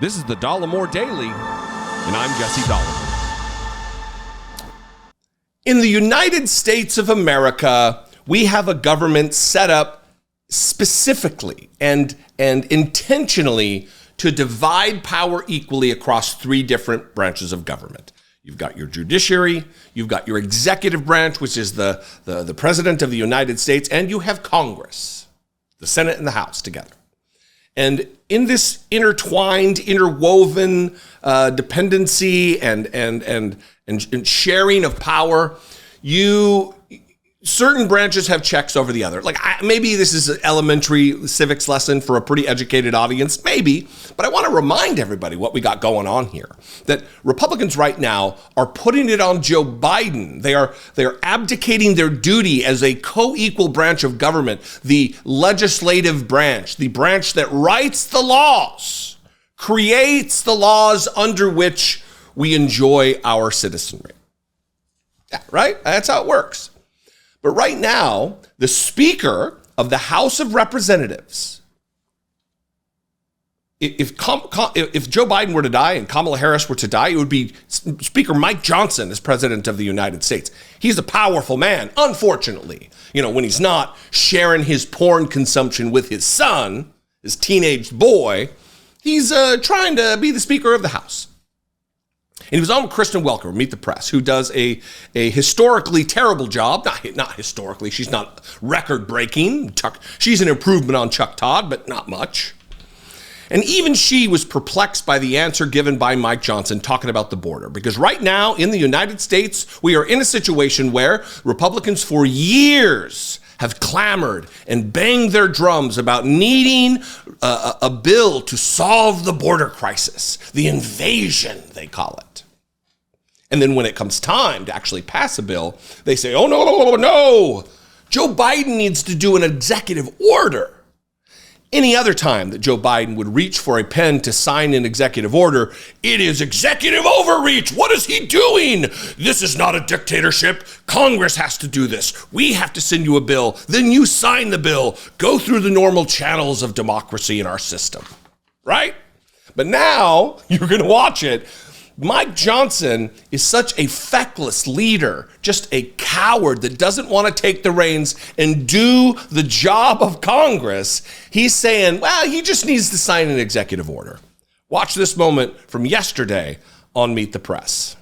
This is the Dollemore Daily, and I'm Jesse Dollemore. In the United States of America, we have a government set up specifically and intentionally to divide power equally across three different branches of government. You've got your judiciary, you've got your executive branch, which is the president of the United States, and you have Congress, the Senate and the House together. And in this intertwined, interwoven dependency and sharing of power, certain branches have checks over the other. Maybe this is an elementary civics lesson for a pretty educated audience, maybe, but I want to remind everybody what we got going on here. That Republicans right now are putting it on Joe Biden. They are abdicating their duty as a co-equal branch of government, the legislative branch, the branch that writes the laws, creates the laws under which we enjoy our citizenry. Yeah, right? That's how it works. But right now, the Speaker of the House of Representatives, if Joe Biden were to die and Kamala Harris were to die, it would be Speaker Mike Johnson as President of the United States. He's a powerful man, unfortunately. When he's not sharing his porn consumption with his son, his teenage boy, he's trying to be the Speaker of the House. And he was on with Kristen Welker, Meet the Press, who does a historically terrible job. Not historically, she's not record-breaking. She's an improvement on Chuck Todd, but not much. And even she was perplexed by the answer given by Mike Johnson talking about the border. Because right now in the United States, we are in a situation where Republicans for years have clamored and banged their drums about needing a bill to solve the border crisis, the invasion, they call it. And then when it comes time to actually pass a bill, they say, oh, no, Joe Biden needs to do an executive order. Any other time that Joe Biden would reach for a pen to sign an executive order, it is executive overreach. What is he doing? This is not a dictatorship. Congress has to do this. We have to send you a bill. Then you sign the bill. Go through the normal channels of democracy in our system, right? But now you're going to watch it. Mike Johnson is such a feckless leader, just a coward that doesn't want to take the reins and do the job of Congress. He's saying, well, he just needs to sign an executive order. Watch this moment from yesterday on Meet the Press.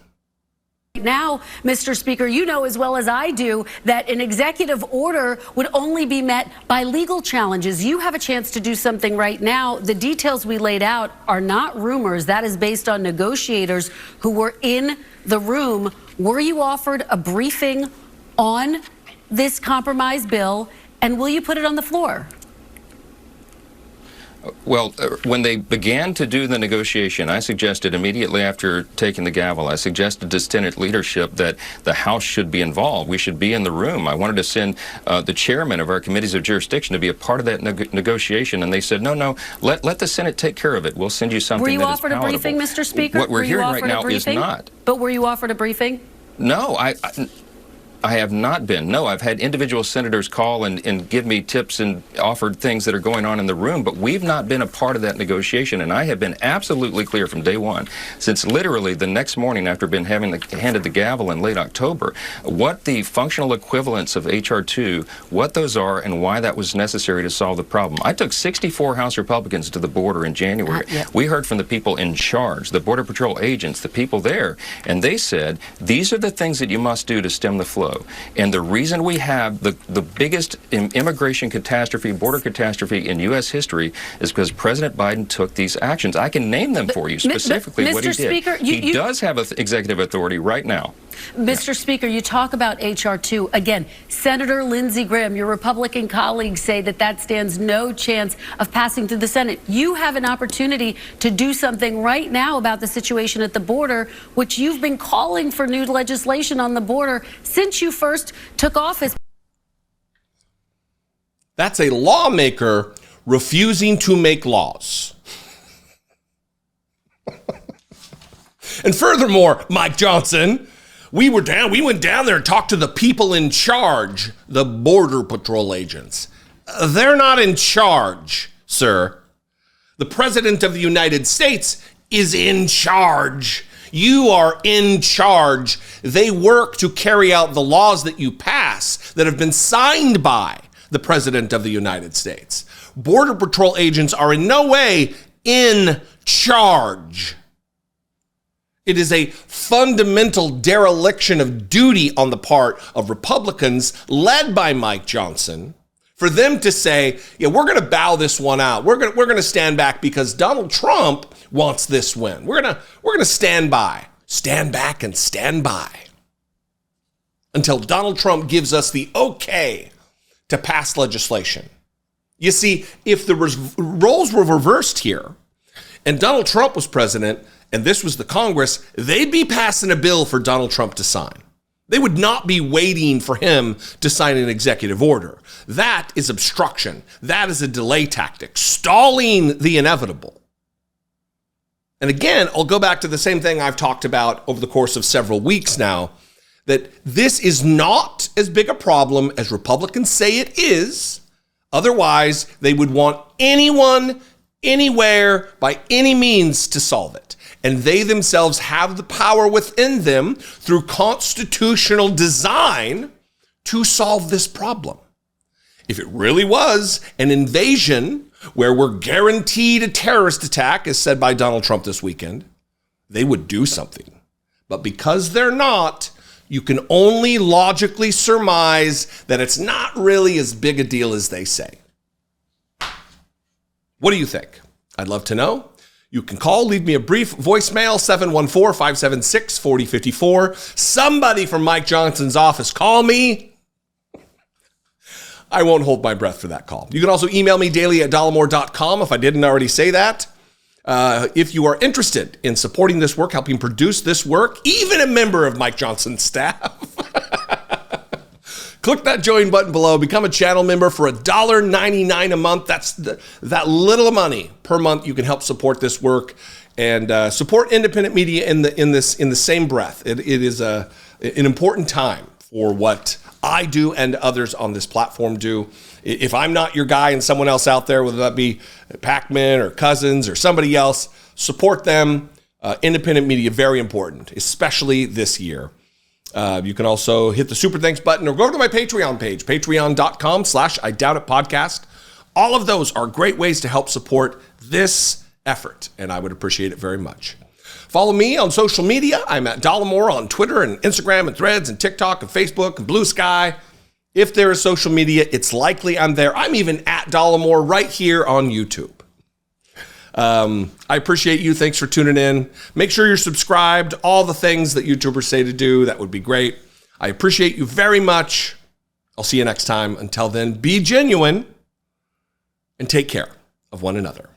Now, Mr. Speaker, you know as well as I do that an executive order would only be met by legal challenges. You have a chance to do something right now. The details we laid out are not rumors. That is based on negotiators who were in the room. Were you offered a briefing on this compromise bill, and will you put it on the floor? Well, when they began to do the negotiation, I suggested immediately after taking the gavel, I suggested to Senate leadership that the House should be involved. We should be in the room. I wanted to send the chairman of our committees of jurisdiction to be a part of that negotiation, and they said, no, let the Senate take care of it. We'll send you something that is palatable. Were you offered a briefing, Mr. Speaker? What we're hearing right now is not. But were you offered a briefing? No, I have not been. No, I've had individual senators call and give me tips and offered things that are going on in the room, but we've not been a part of that negotiation, and I have been absolutely clear from day one, since literally the next morning after having handed the gavel in late October, what the functional equivalents of H.R. 2, what those are, and why that was necessary to solve the problem. I took 64 House Republicans to the border in January. We heard from the people in charge, the Border Patrol agents, the people there, and they said, these are the things that you must do to stem the flow. And the reason we have the biggest immigration catastrophe, border catastrophe in U.S. history is because President Biden took these actions. I can name them for you specifically what he did. Speaker, he does have executive authority right now. Mr. Speaker, you talk about H.R. 2. Again, Senator Lindsey Graham, your Republican colleagues say that stands no chance of passing through the Senate. You have an opportunity to do something right now about the situation at the border, which you've been calling for new legislation on the border since you first took office. That's a lawmaker refusing to make laws. And furthermore, Mike Johnson, we went down there and talked to the people in charge, the Border Patrol agents. They're not in charge, sir. The President of the United States is in charge. You are in charge. They work to carry out the laws that you pass that have been signed by the President of the United States. Border Patrol agents are in no way in charge. It is a fundamental dereliction of duty on the part of Republicans led by Mike Johnson for them to say, yeah, we're going to bow this one out. We're going to stand back because Donald Trump wants this win. We're going to stand back and stand by until Donald Trump gives us the okay to pass legislation. You see, if the roles were reversed here and Donald Trump was president and this was the Congress, they'd be passing a bill for Donald Trump to sign. They would not be waiting for him to sign an executive order. That is obstruction. That is a delay tactic, stalling the inevitable. And again, I'll go back to the same thing I've talked about over the course of several weeks now, that this is not as big a problem as Republicans say it is. Otherwise, they would want anyone, anywhere, by any means to solve it. And they themselves have the power within them through constitutional design to solve this problem. If it really was an invasion where we're guaranteed a terrorist attack, as said by Donald Trump this weekend, they would do something. But because they're not, you can only logically surmise that it's not really as big a deal as they say. What do you think? I'd love to know. You can call, leave me a brief voicemail, 714-576-4054. Somebody from Mike Johnson's office, call me. I won't hold my breath for that call. You can also email me daily@dollemore.com if I didn't already say that. If you are interested in supporting this work, helping produce this work, even a member of Mike Johnson's staff, click that join button below, become a channel member for $1.99 a month. That's that little money per month you can help support this work and support independent media in the same breath. It is an important time for what I do and others on this platform do. If I'm not your guy and someone else out there, whether that be Pac-Man or Cousins or somebody else, support them. Independent media, very important, especially this year. You can also hit the super thanks button or go to my Patreon page, patreon.com/IDoubtItPodcast. All of those are great ways to help support this effort, and I would appreciate it very much. Follow me on social media. I'm at Dollemore on Twitter and Instagram and Threads and TikTok and Facebook and Blue Sky. If there is social media, it's likely I'm there. I'm even at Dollemore right here on YouTube. I appreciate you. Thanks for tuning in. Make sure you're subscribed. All the things that YouTubers say to do, that would be great. I appreciate you very much. I'll see you next time. Until then, be genuine and take care of one another.